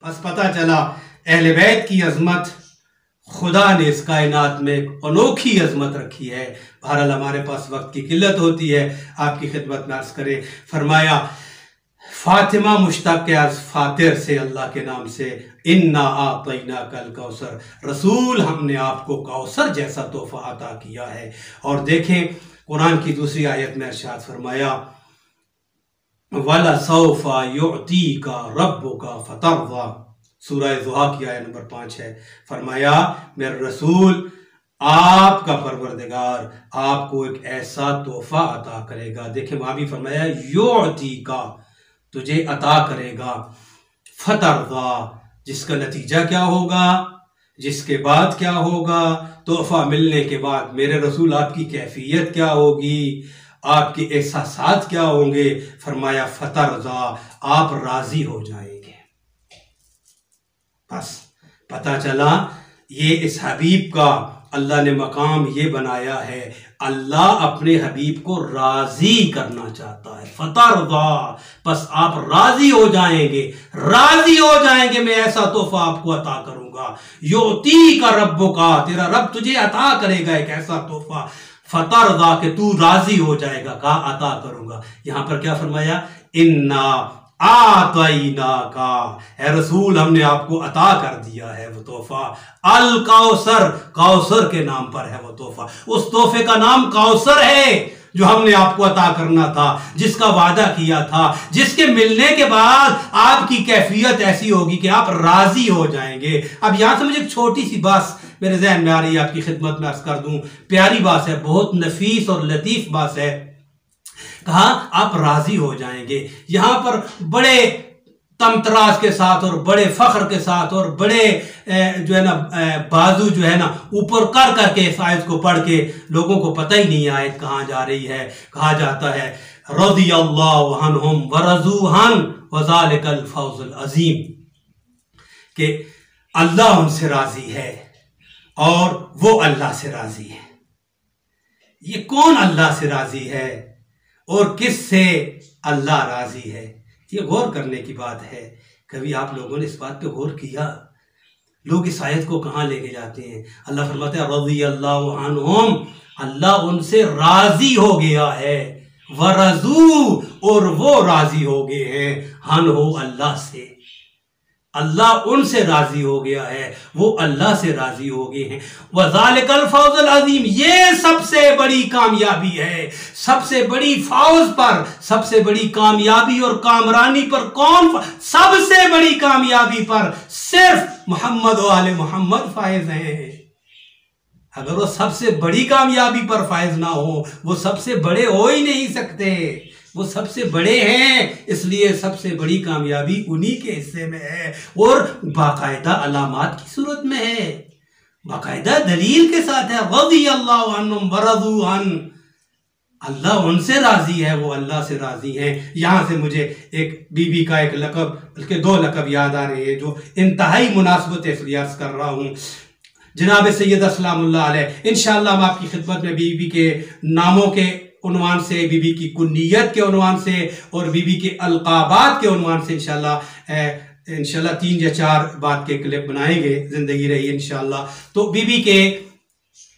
बस पता चला अहले बैत की अजमत खुदा ने इस कायनात में एक अनोखी अजमत रखी है। बहरहाल हमारे पास वक्त की किल्लत होती है, आपकी खिदमत में अर्ज करें। फरमाया फातिमा मुश्ताक फातिर से अल्लाह के नाम से, इन्ना आतैना कल कौसर, रसूल हमने आपको कौसर जैसा तोहफा अता किया है। और देखें कुरान की दूसरी आयत में इरशाद फरमाया वला सौफा युअतीका रब्बुका फतरदा, सूरह ज़ुहा की आयत नंबर 5 है। फरमाया मेरे रसूल आपका परवरदिगार आपको एक ऐसा तोहफा अता करेगा। देखें वहां भी फरमाया युअतीका, तुझे अता करेगा, फतरदा, जिसका नतीजा क्या होगा, जिसके बाद क्या होगा, तोहफा मिलने के बाद मेरे रसूल आपकी कैफियत क्या होगी, आपके एहसासात क्या होंगे। फरमाया फतरदा, आप राजी हो जाएंगे। बस पता चला ये इस हबीब का अल्लाह ने मकाम ये बनाया है, अल्लाह अपने हबीब को राजी करना चाहता है। फतरदा, बस आप राजी हो जाएंगे, राजी हो जाएंगे, मैं ऐसा तोहफा आपको अता करूंगा। योती का रब्बो का, तेरा रब तुझे अता करेगा एक ऐसा तोहफा। फतरदा के तू राजी हो जाएगा, कहा अता करूंगा। यहां पर क्या फरमाया, इन्ना आतैना का, है रसूल हमने आपको अता कर दिया है वो तोहफा, अल कौसर, कौसर के नाम पर है वो तोहफा। उस तोहफे का नाम कौसर है जो हमने आपको अता करना था, जिसका वादा किया था, जिसके मिलने के बाद आपकी कैफियत ऐसी होगी कि आप राजी हो जाएंगे। अब यहां से मुझे एक छोटी सी बात मेरे जहन में आ रही है, आपकी खिदमत में अर्ज कर दूं। प्यारी बात है, बहुत नफीस और लतीफ बात है। कहा आप राजी हो जाएंगे। यहां पर बड़े तमतराज के साथ और बड़े फख्र के साथ और बड़े जो है ना बाजू जो है ना ऊपर कर करके इस आयत को पढ़ के लोगों को पता ही नहीं आयत कहां जा रही है। कहा जाता है रज़ियल्लाहु अन्हुम व रज़ू अन व ज़ालिकल फौज़ुल अज़ीम, कि अल्लाह उनसे राजी है और वो अल्लाह से राजी है। ये कौन अल्लाह से राजी है और किससे अल्लाह राजी है, ये गौर करने की बात है। कभी आप लोगों ने इस बात पे गौर किया? लोग इस आयत को कहां लेके जाते हैं? अल्लाह फरमाते हैं रज़ियल्लाहु अन्हुम, अल्लाह उनसे राजी हो गया है, वरज़ू, और वो राजी हो गए हैं, हन हो अल्लाह से, अल्लाह उनसे राजी हो गया है, वो अल्लाह से राजी हो गए हैं। वज़ालिकल फौज़ुल अज़ीम, ये सबसे बड़ी कामयाबी है। सबसे बड़ी फौज पर, सबसे बड़ी कामयाबी और कामरानी पर कौन, सबसे बड़ी कामयाबी पर सिर्फ मोहम्मद और आले मोहम्मद फायज हैं। अगर वो सबसे बड़ी कामयाबी पर फायज ना हो, वो सबसे बड़े हो ही नहीं सकते। वो सबसे बड़े हैं, इसलिए सबसे बड़ी कामयाबी उन्हीं के हिस्से में है, और बाकायदा अलामात की सूरत में है, बाकायदा दलील के साथ है। रज़ियल्लाहु अन्हुम व रज़ू अन, अल्लाह उनसे राजी है, वो अल्लाह से राजी हैं। यहां से मुझे एक बीबी का एक लकब, बल्कि 2 लकब याद आ रहे हैं जो इंतहाई मुनासिबत है, इसलिए अर्ज कर रहा हूं। जनाब सैयदा सलामुल्लाह अलैह, इंशाअल्लाह हम आपकी खिदमत में बीबी के नामों के उन्वान से, बीबी की कुन्नियत के उन्वान से और बीबी के अलकाबात के उन्वान से इंशाल्लाह 3 या 4 बात के क्लिप बनाएंगे, जिंदगी रही इंशाल्लाह। तो बीबी के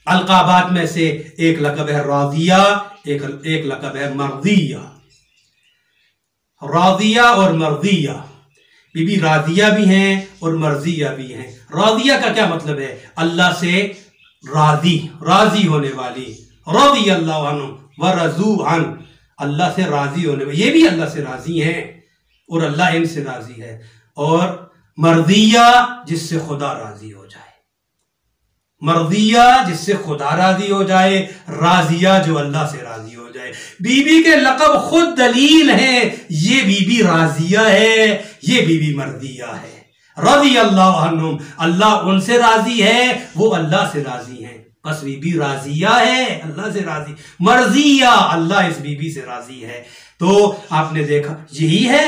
अलकाबात में से एक लकब है राज़िया, एक लकब है मर्ज़िया। राज़िया और मर्ज़िया, बीबी राज़िया भी हैं और मर्ज़िया भी हैं। राज़िया का क्या मतलब है? अल्लाह से राजी, राजी होने वाली। रज़ियल्लाहु अन्हु व रज़ू अन, अल्लाह से राजी होने वाली, ये भी अल्लाह से राजी हैं और अल्लाह इनसे राजी है। और मर्ज़िया, जिससे खुदा राजी हो जाए, मर्ज़िया जिससे खुदा राजी हो जाए, राजिया जो अल्लाह से राजी हो जाए। बीबी के लक़ब खुद दलील है, ये बीबी राजिया है, ये बीबी मर्ज़िया है। रज़ियल्लाहु अन्हुम, अल्लाह उनसे राजी है, वो अल्लाह से राजी हैं। बस बीबी राजिया है, अल्लाह से राजी, मर्ज़िया, अल्लाह इस बीबी से राजी है। तो आपने देखा यही है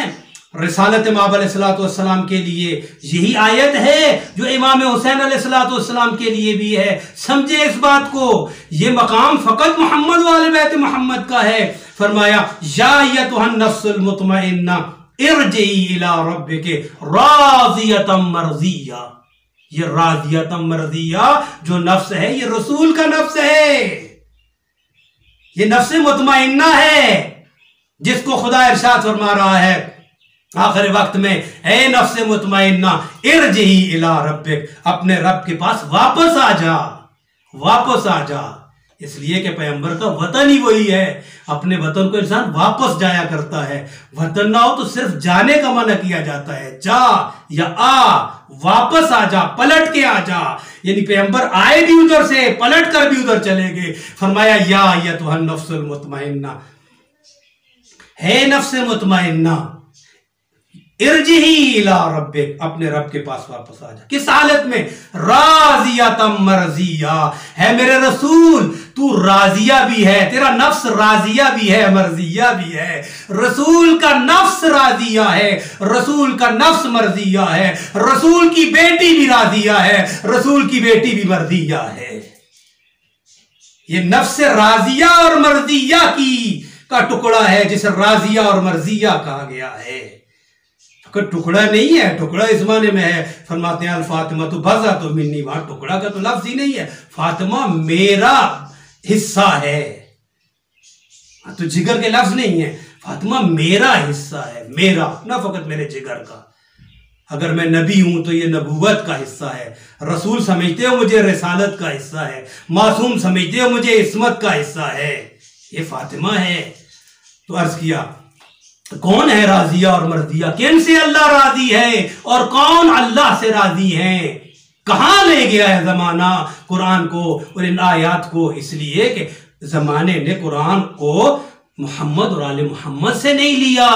रिसालत इमाम अलैहिस्सलाम के लिए, यही आयत है जो इमाम हुसैन अलैहिस्सलाम के लिए भी है। समझे इस बात को, ये मकाम फ़कत मोहम्मद वाले बैत मोहम्मद का है। फरमाया या अय्युहन नफ्सुल मुतमइन्ना इरजी इला रब्बिके राज़ियतम मर्ज़िया। ये राज़ियतम मर्ज़िया जो नफ्स है, ये रसूल का नफ्स है, ये नफ्स मुतमइन्ना है, जिसको खुदा इरशाद फरमा रहा है आखिर वक्त में, ए नफ्स मुतमइन्ना इरजी इला रब्बिक, अपने रब के पास वापस आ जा, वापस आ जा। इसलिए कि पैगंबर का वतन ही वही है, अपने वतन को इंसान वापस जाया करता है। वतन ना हो तो सिर्फ जाने का मना किया जाता है, जा या आ, वापस आ जा, पलट के आ जा। यानी पैगंबर आए भी उधर से, पलट कर भी उधर चले गए। फरमाया या अय्युहन नफ्सुल मुतमइन्ना, है नफ्स मुतमइन्ना, इरजिही इला रब्बिक, अपने रब के पास वापस आ जा। किस हालत में? राज़ियतम मर्ज़िया, है मेरे रसूल तू राजिया भी है, तेरा नफ्स राजिया भी है, मर्जिया भी है। रसूल का नफ्स राजिया है, रसूल का नफ्स मर्जिया है, रसूल की बेटी भी राजिया है, रसूल की बेटी भी मर्जिया है। ये नफ्स राजिया और मर्जिया का टुकड़ा है, जिसे राजिया और मर्जिया कहा गया है। टुकड़ा नहीं है, टुकड़ा इस माने में है, फरमाते हैं अल फातिमा तो बज़ा तो मिन्नी, वहां टुकड़ा का तो लफ्ज ही नहीं है। फातिमा मेरा हिस्सा है, तो जिगर के लफ्ज नहीं है, फातिमा मेरा हिस्सा है, मेरा ना फकत मेरे जिगर का। अगर मैं नबी हूं तो ये नबूवत का हिस्सा है, रसूल समझते हो मुझे रिसालत का हिस्सा है, मासूम समझते हो मुझे इस्मत का हिस्सा है, ये फातिमा है। तो अर्ज किया कौन है राजिया और मर्जिया, किन से अल्लाह राजी है और कौन अल्लाह से राजी है। कहां ले गया है जमाना कुरान को और इन आयात को, इसलिए कि जमाने ने कुरान को मोहम्मद और आले मोहम्मद से नहीं लिया।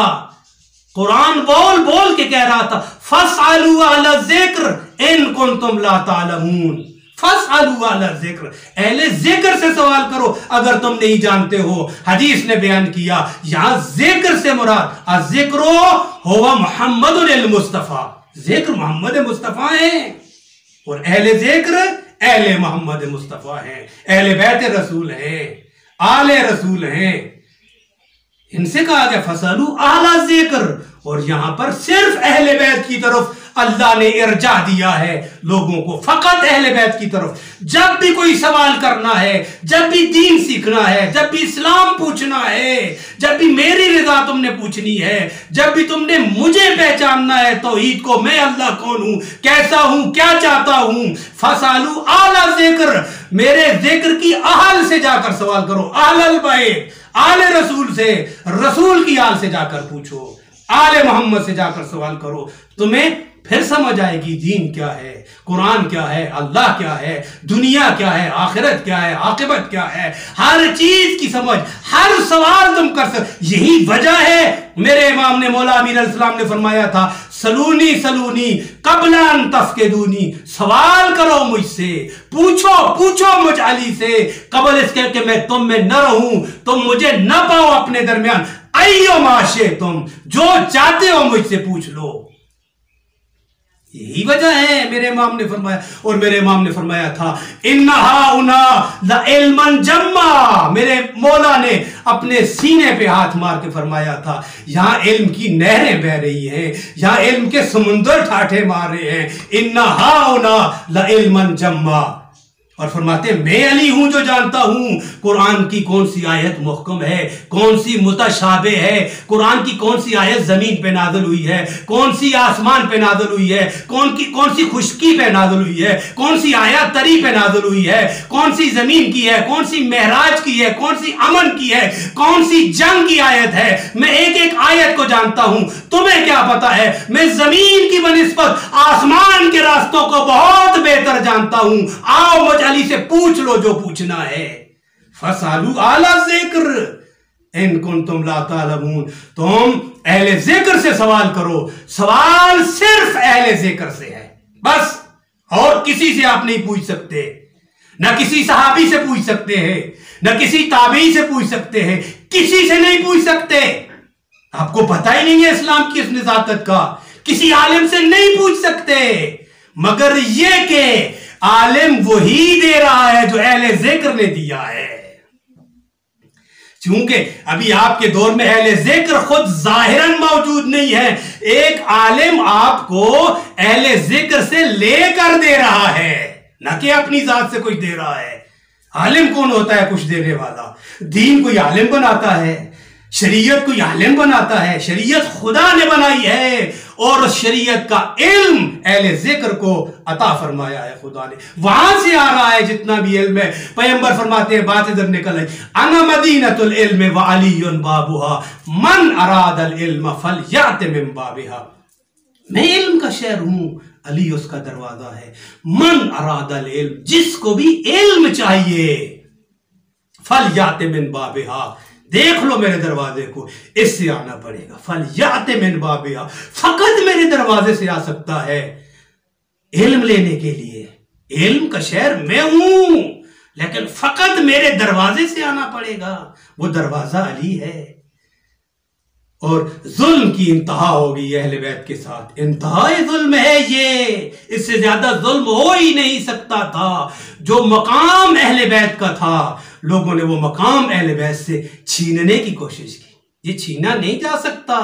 कुरान बोल बोल के कह रहा था फस्अलू अहला ज़िक्र इन कुंतुम ला तालमून, फस्अलू अहला ज़िक्र, अहले ज़िक्र से सवाल करो अगर तुम नहीं जानते हो। हदीस ने बयान किया यहां ज़िक्र से मुराद अज़िक्रो हुवा मुहम्मदुल मुस्तफा, ज़िक्र मोहम्मद मुस्तफा है और अहले ज़िक्र अहले मोहम्मद मुस्तफा है, अहले बैत रसूल है, आले रसूल है। इनसे कहा गया फसलू आला ज़िक्र, और यहां पर सिर्फ अहले बैत की तरफ अल्लाह ने इर्जा दिया है लोगों को, फकत अहले बैत की तरफ। जब भी कोई सवाल करना है, जब भी दीन सीखना है, जब भी इस्लाम पूछना है, जब भी मेरी रिजा तुमने पूछनी है, जब भी तुमने मुझे पहचानना है तौहीद को, मैं अल्लाह कौन हूं, कैसा हूं, क्या चाहता हूं, फसालू आला ज़िक्र, मेरे जिक्र की आहल से जाकर सवाल करो, आलल बैत, आले रसूल से, रसूल की आल से जाकर पूछो, आले मोहम्मद से जाकर सवाल करो, तुम्हें फिर समझ आएगी दीन क्या है, कुरान क्या है, अल्लाह क्या है, दुनिया क्या है, आखिरत क्या है, आकिबत क्या है, हर चीज की समझ, हर सवाल तुम कर सकते। यही वजह है मेरे इमाम ने मौला अमीर अलैहिस्सलाम ने फरमाया था सलूनी सलूनी कबला अन तफ़क़िदूनी, सवाल करो मुझसे, पूछो पूछो मुझ अली से, कबल इसके कि मैं तुम में न रहूं, तुम मुझे न पाओ अपने दरमियान, अय्यो माशे, तुम जो चाहते हो मुझसे पूछ लो। यही वजह है मेरे इमाम ने फरमाया, और मेरे इमाम ने फरमाया था इन्नहा उना ला इल्मन जम्मा, मेरे मौला ने अपने सीने पे हाथ मार के फरमाया था यहां इल्म की नहरें बह रही हैं, यहां इल्म के समुंदर ठाठे मार रहे हैं, इन्नहा उना ला इल्मन जम्मा। और फरमाते मैं अली हूं जो जानता हूं कुरान की कौन सी आयत मुहकम है, कौन सी मुतशाबे है, कुरान की कौन सी आयत जमीन पे नाज़िल हुई है, कौन सी आसमान पे नाज़िल हुई है, कौन सी खुश्की पे नाज़िल हुई है, कौन सी आयत तरी पे नाज़िल हुई है, कौन सी जमीन की है, कौन सी महराज की है, कौन सी अमन की है, कौन सी जंग की आयत है। मैं एक एक आयत को जानता हूं, तुम्हें क्या पता है, मैं जमीन की बनिस्बत आसमान के रास्तों को बहुत बेहतर जानता हूं, आओ मुझ अली से पूछ लो जो पूछना है। फसालू आला ज़िक्र इन कुंतुम ला तालमून, तुम अहले ज़िक्र से सवाल करो, सवाल सिर्फ अहले ज़िक्र से है बस, और किसी से आप नहीं पूछ सकते, ना किसी सहाबी से पूछ सकते हैं, ना किसी ताबी से पूछ सकते हैं, किसी से नहीं पूछ सकते। आपको पता ही नहीं है इस्लाम की इस नज़ाकत का, किसी आलिम से नहीं पूछ सकते, मगर यह कि आलिम वही दे रहा है जो अहले ज़िक्र ने दिया है। क्योंकि अभी आपके दौर में अहले जिक्र खुद जाहिरन मौजूद नहीं है, एक आलिम आपको अहले जिक्र से लेकर दे रहा है, ना कि अपनी जात से कुछ दे रहा है। आलिम कौन होता है? कुछ देने वाला। दीन कोई आलिम बनाता है, शरीयत कोई आलिम बनाता है? शरीयत खुदा ने बनाई है और शरीयत का इल्म अहले जिक्र को अता फरमाया है खुदा ने, वहां से आ रहा है जितना भी इल्म है। पैगंबर फरमाते हैं, बात इधर निकल आई, अना मदीनतुल इल्म व अलीयुन बाबुहा मन अरादल इल्म फलयात मिन बाबिहा। मैं इल्म का शहर हूं, अली उसका दरवाजा है। मन अरादल इल्म, जिसको भी इल्म चाहिए, फलयात मिन बाबिहा, देख लो मेरे दरवाजे को, इससे आना पड़ेगा। फलयात मिन बाबिहा, फकत मेरे दरवाजे से आ सकता है इल्म लेने के लिए। इल्म का शहर मैं हूं, लेकिन फकत मेरे दरवाजे से आना पड़ेगा। वो दरवाजा अली है। और जुल्म की इंतहा हो गई अहले बैत के साथ, इंतहाई जुल्म है ये, इससे ज्यादा जुल्म हो ही नहीं सकता था। जो मकाम अहले बैत का था, लोगों ने वो मकाम अहले बैत से छीनने की कोशिश की। ये छीना नहीं जा सकता,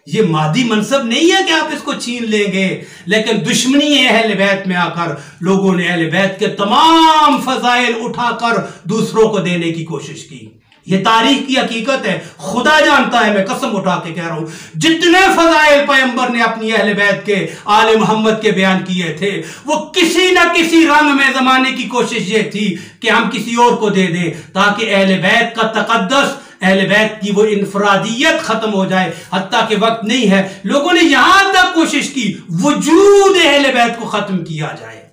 ये मादी मनसब नहीं है कि आप इसको छीन लेंगे, लेकिन दुश्मनी है अहले बैत में आकर लोगों ने अहले बैत के तमाम फजाइल उठाकर दूसरों को देने की कोशिश की। ये तारीख की हकीकत है, खुदा जानता है, मैं कसम उठा के कह रहा हूं, जितने फजाइल पैगंबर ने अपनी अहले बैत के, आले मोहम्मद के बयान किए थे, वो किसी न किसी रंग में जमाने की कोशिश ये थी कि हम किसी और को दे दें, ताकि अहले बैत का तकद्दस, अहले बैत की वो इनफरादियत खत्म हो जाए। हत्ता के वक्त नहीं है, लोगों ने यहां तक कोशिश की वजूद अहले बैत को खत्म किया जाए,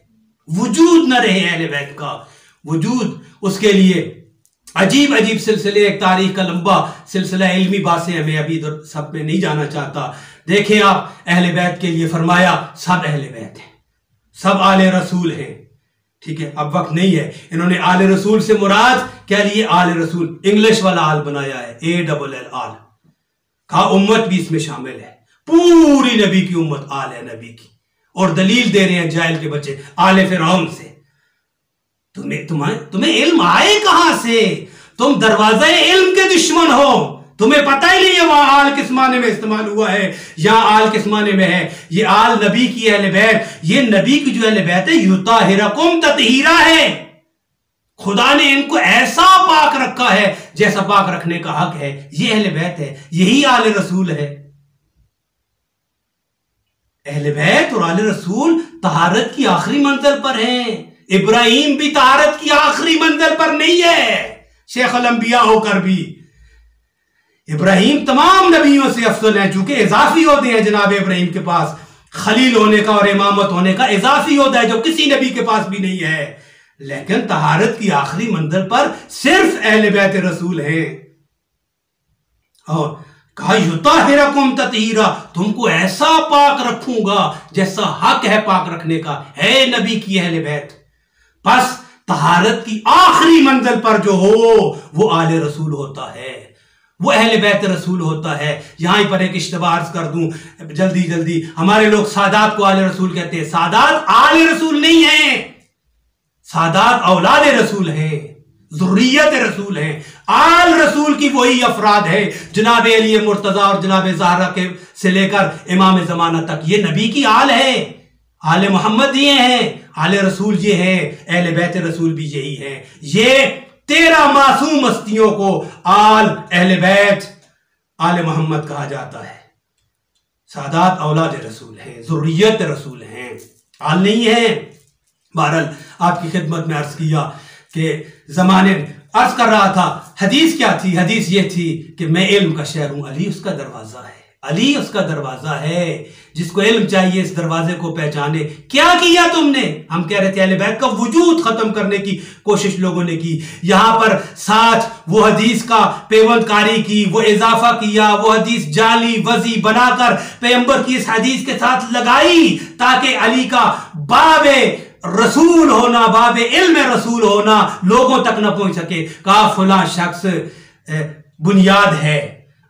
वजूद न रहे अहले बैत का वजूद। उसके लिए अजीब अजीब सिलसिले, एक तारीख का लंबा सिलसिला इल्मी बातें हैं, मैं अभी सब में नहीं जाना चाहता। देखें आप, अहले बैत के लिए फरमाया सब अहले बैत हैं, सब आले रसूल हैं, ठीक है। अब वक्त नहीं है, इन्होंने आले रसूल से मुराद क्या लिए? आले रसूल, इंग्लिश वाला आल बनाया है, ALL आल, कहा उम्मत भी इसमें शामिल है, पूरी नबी की उम्मत आल है नबी की। और दलील दे रहे हैं जाहिल के बच्चे आले फिरौन से। तुम्हें इल्म आए कहां से? तुम दरवाजा इल्म के दुश्मन हो, तुम्हें पता ही नहीं है वहां आल किस माने में इस्तेमाल हुआ है, यहां आल किस माने में है। ये आल नबी की अहले बैत, ये नबी की जो अहले बैत है, युताहिरकुम ततहीरा है। खुदा ने इनको ऐसा पाक रखा है जैसा पाक रखने का हक है। ये अहले बैत है, यही आले रसूल है। अहले बैत और आले रसूल तहारत की आखिरी मंजिल पर हैं। इब्राहिम भी तहारत की आखिरी मंजिल पर नहीं है, शेख अल अंबिया होकर भी। इब्राहिम तमाम नबियों से अफजल है, चूंकि इजाफी ओहदे हैं जनाब इब्राहिम के पास, खलील होने का और इमामत होने का इजाफी ओहदा है जो किसी नबी के पास भी नहीं है। लेकिन तहारत की आखिरी मंजिल पर सिर्फ अहले बैत रसूल हैं। और कहा युताहिरकुम ततहीरा, तुमको ऐसा पाक रखूंगा जैसा हक है पाक रखने का, है नबी की अहले बैत। बस तहारत की आखिरी मंजिल पर जो हो वो आले रसूल होता है, वो अहले बैत रसूल होता है। यहां पर एक इश्तिबाह अर्ज कर दूं जल्दी जल्दी, हमारे लोग सादात को आले रसूल कहते हैं। सादात आले रसूल नहीं है, सादात औलाद रसूल है, ज़ुर्रियत रसूल है। आल रसूल की वही अफराद है, जनाब अली मुर्तजा और जनाब ज़हरा के से लेकर इमाम ज़माना तक, ये नबी की आल है। आले मोहम्मद ये हैं, आले रसूल ये है, अहले बैत रसूल भी यही है। ये 13 मासूम हस्तियों को आल अहले बैत आले मोहम्मद कहा जाता है। सादात औलाद रसूल हैं, ज़ुर्रियत रसूल हैं, आल नहीं है। बहरहाल आपकी खिदमत में अर्ज किया कि जमाने अर्ज कर रहा था, हदीस क्या थी? हदीस ये थी कि मैं इल्म का शहर हूं, अली उसका दरवाजा है, अली उसका दरवाजा है। जिसको इल्म चाहिए इस दरवाजे को पहचाने। क्या किया तुमने? हम कह रहे थे अहले बैत का वजूद खत्म करने की कोशिश लोगों ने की। यहां पर साथ वो हदीस का पेवंदकारी की, वो इजाफा किया, वो हदीस जाली वजी बनाकर पैगंबर की इस हदीस के साथ लगाई ताकि अली का बाबे रसूल होना, बाबे इल्म रसूल होना लोगों तक न पहुंच सके। कहा फला शख्स बुनियाद है,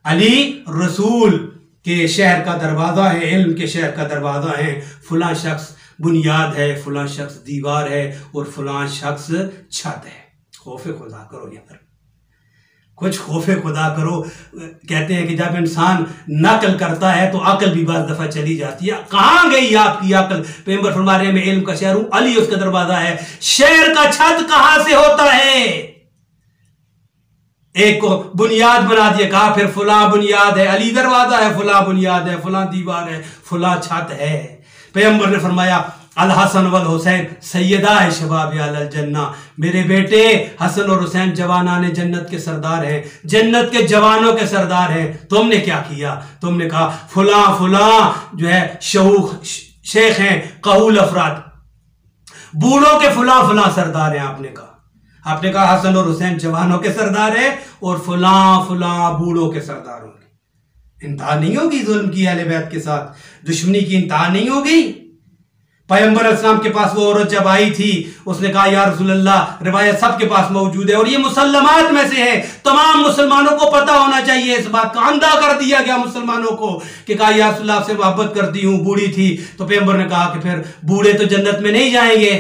अली रसूल के शहर का दरवाजा है, इल्म के शहर का दरवाजा है। फला शख्स बुनियाद है, फला शख्स दीवार है और फला शख्स छत है। खौफ खुदा करो यार, कुछ खौफे खुदा करो। कहते हैं कि जब इंसान नकल करता है तो अकल भी बार दफा चली जाती है। कहां गई आपकी अकल? पैगंबर फरमा रहे हैं मैं इल्म का शहर हूं, अली उसका दरवाजा है। शहर का छत कहां से होता है? एक को बुनियाद बना दिया, कहा फिर फुला बुनियाद है, अली दरवाजा है, फुला बुनियाद है, फुला दीवार है, फुला छत है। पैगंबर ने फरमाया अल हसन वल हुसैन सैयदा शबाब अल जन्ना, मेरे बेटे हसन और हुसैन जवानाने जन्नत के सरदार हैं, जन्नत के जवानों के सरदार हैं। तुमने क्या किया? तुमने कहा फुला फुला जो है शऊख शेख हैं, कहूल अफराद, बूढ़ों के फुला फुला सरदार हैं। आपने कहा हसन और हुसैन जवानों के सरदार है और फुला फुला बूढ़ों के सरदार होंगे। इंतहा नहीं होगी जुल्म की अहले बैत के साथ, दुश्मनी की इंतहा नहीं होगी। पैगंबर अस्सलाम के पास वो औरत जब आई थी, उसने कहा या रसूलल्लाह, रिवायत सबके पास मौजूद है और ये मुसल्लमात में से है, तमाम मुसलमानों को पता होना चाहिए, इस बात का अंधा कर दिया गया मुसलमानों को कि कहा या रसूलल्लाह आपसे मोहब्बत करती हूं, बूढ़ी थी। तो पैगंबर ने कहा कि फिर बूढ़े तो जन्नत में नहीं जाएंगे।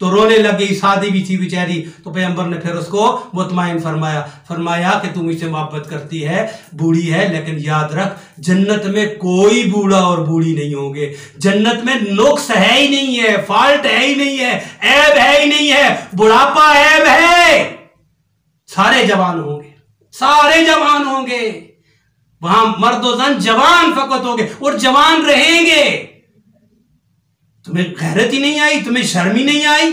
तो रोने लग गई, शादी भी थी बेचारी। तो पैगंबर ने फिर उसको मुतमईन फरमाया कि तुम इसे मोहब्बत करती है, बूढ़ी है, लेकिन याद रख जन्नत में कोई बूढ़ा और बूढ़ी नहीं होंगे। जन्नत में नुक्स है ही नहीं है, फॉल्ट है ही नहीं है, ऐब है ही नहीं है, बुढ़ापा ऐब है। सारे जवान होंगे, सारे जवान होंगे वहां, मर्द जन जवान फकत होंगे और जवान रहेंगे। तुम्हें गैरत ही नहीं आई, तुम्हें शर्म ही नहीं आई।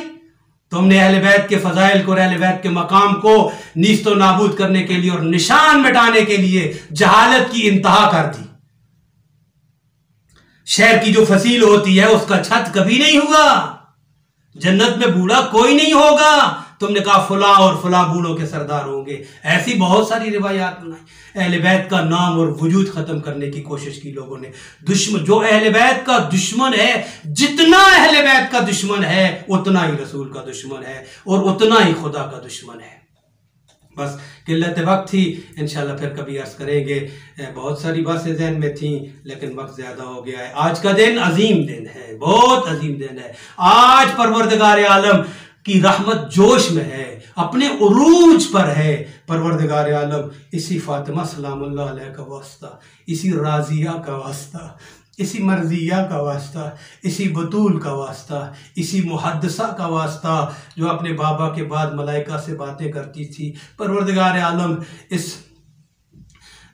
तुमने अहले बैत के फजाइल को, अहले बैत के मकाम को नीस्तो नाबूद करने के लिए और निशान मिटाने के लिए जहालत की इंतहा कर दी। शहर की जो फसील होती है उसका छत कभी नहीं हुआ, जन्नत में बूढ़ा कोई नहीं होगा। तुमने कहा फुला और फुला बूढ़ों के सरदार होंगे। ऐसी बहुत सारी रिवायात बनाई। अहले बैत का नाम और वजूद खत्म करने की कोशिश की लोगों ने। दुश्मन जो अहले बैत का दुश्मन है, जितना अहले बैत का दुश्मन है उतना ही रसूल का दुश्मन है और उतना ही खुदा का दुश्मन है। बस किल्लत वक्त थी, इंशाल्लाह फिर कभी अर्ज करेंगे। बहुत सारी बातें जहन में थी लेकिन वक्त ज्यादा हो गया है। आज का दिन अजीम दिन है, बहुत अजीम दिन है। आज परवरदिगार आलम की रहमत जोश में है, अपने उरूज पर है। परवरदिगार आलम इसी फातिमा सलामुल्लाह अलैहा का वास्ता, इसी राजिया का वास्ता, इसी मर्जिया का वास्ता, इसी बतूल का वास्ता, इसी मुहद्दिसा का वास्ता जो अपने बाबा के बाद मलाइका से बातें करती थी। परवरदिगार आलम इस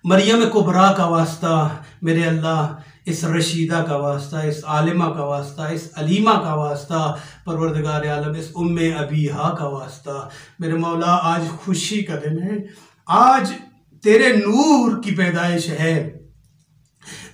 मरियम कुबरा का वास्ता, मेरे अल्लाह इस रशीदा का वास्ता, इस आलिमा का वास्ता, इस अलीमा का वास्ता, परवरदिगार आलम इस उम्मे अबीहा का वास्ता। मेरे मौला आज खुशी का दिन है, आज तेरे नूर की पैदाइश है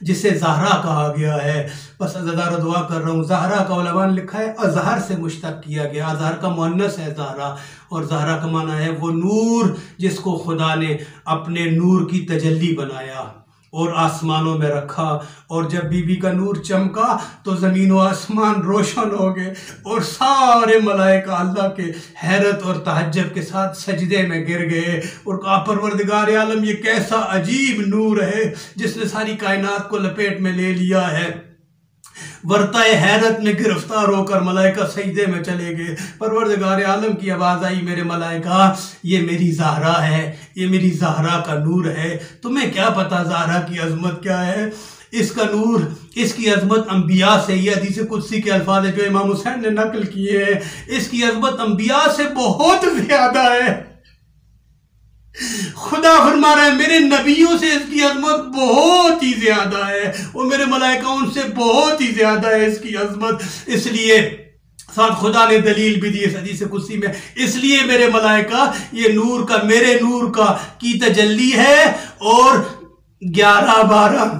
जिसे ज़हरा कहा गया है। बस अज़हर दुआ कर रहा हूँ। ज़हरा का उलमा ने लिखा है अज़हर से मुश्तक किया गया, अज़हर का मुअन्नस है ज़हरा, और ज़हरा का माना है वो नूर जिसको खुदा ने अपने नूर की तजल्ली बनाया और आसमानों में रखा। और जब बीबी का नूर चमका तो ज़मीन व आसमान रोशन हो गए और सारे मलाइका अल्लाह के हैरत और तहज्जुब के साथ सजदे में गिर गए और कहा परवरदिगार आलम ये कैसा अजीब नूर है जिसने सारी कायनात को लपेट में ले लिया है। वर्ताए हैरत में गिरफ्तार होकर मलाइका सजदे में चले गए। परवरदिगार आलम की आवाज़ आई, मेरे मलाइका ये मेरी ज़हरा है, ये मेरी ज़हरा का नूर है। तुम्हें क्या पता ज़हरा की अजमत क्या है? इसका नूर, इसकी अजमत अंबिया से, ये हदीस कुदसी के अल्फाज जो इमाम हुसैन ने नकल किए हैं, इसकी अजमत अंबिया से बहुत ज़्यादा है। खुदा फरमा रहा है मेरे नबियों से इसकी अजमत बहुत ही ज्यादा है और मेरे मलाइकाओं से बहुत ही ज्यादा है इसकी अजमत। इसलिए साथ खुदा ने दलील भी दी इस हदीस कुदसी में, इसलिए मेरे मलाइका ये नूर का, मेरे नूर का की तजल्ली है। और 11-12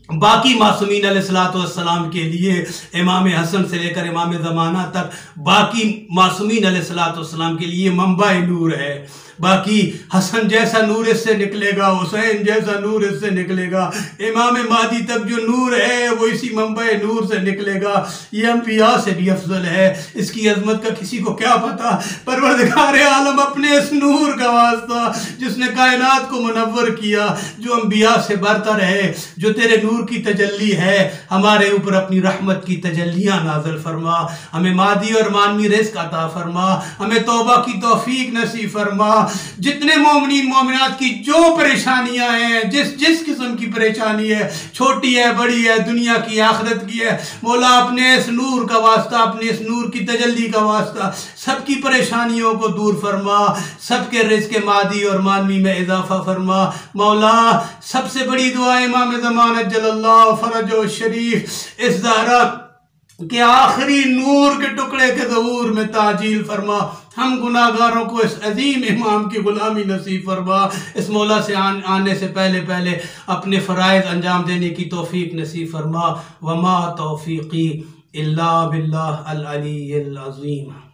बाकी मासूमीन अलैहिस्सलाम के लिए, इमाम हसन से लेकर इमाम ज़माना तक बाकी मासूमीन अलैहिस्सलाम के लिए मंबा नूर है। बाकी हसन जैसा नूर इससे निकलेगा, हुसैन जैसा नूर इससे निकलेगा, इमाम महदी तक जो नूर है वो इसी मंबा नूर से निकलेगा। ये अंबिया से भी अफजल है, इसकी अजमत का किसी को क्या पता। परवरदिगार आलम अपने इस नूर का वास्ता जिसने कायनात को मुनव्वर किया, जो अंबिया से बरतर है, जो तेरे नूर की तजल्ली है, हमारे ऊपर अपनी रहमत की तजल्लियाँ नाज़िल फरमा। हमें मादी और मानवी रिज़्क़ अता फरमा, हमें तौबा की तौफीक नसीब फरमा। जितने मोमिनीन मोमिनात की जो परेशानियां हैं, जिस किस्म की परेशानी है, छोटी है बड़ी है, दुनिया की आखिरत की है, मौला अपने इस नूर का वास्ता, अपने इस नूर की तजल्ली का वास्ता सबकी परेशानियों को दूर फरमा, सबके रिज़्क़ मादी और मानवी में इजाफा फरमा। मौला सबसे बड़ी दुआ इमाम ज़मान अज्जलल्लाहु फरजहु शरीफ इस ज़हरा के आखिरी नूर के टुकड़े के ज़हूर में ताजील फरमा। हम गुनाहगारों को इस अजीम इमाम की गुलामी नसीब फरमा। इस मौला से आने से पहले पहले अपने फ़राइज़ अंजाम देने की तौफीक नसीब फरमा। वमा तौफीक़ी इल्ला बिल्लाह अल अलीय्यिल अज़ीम।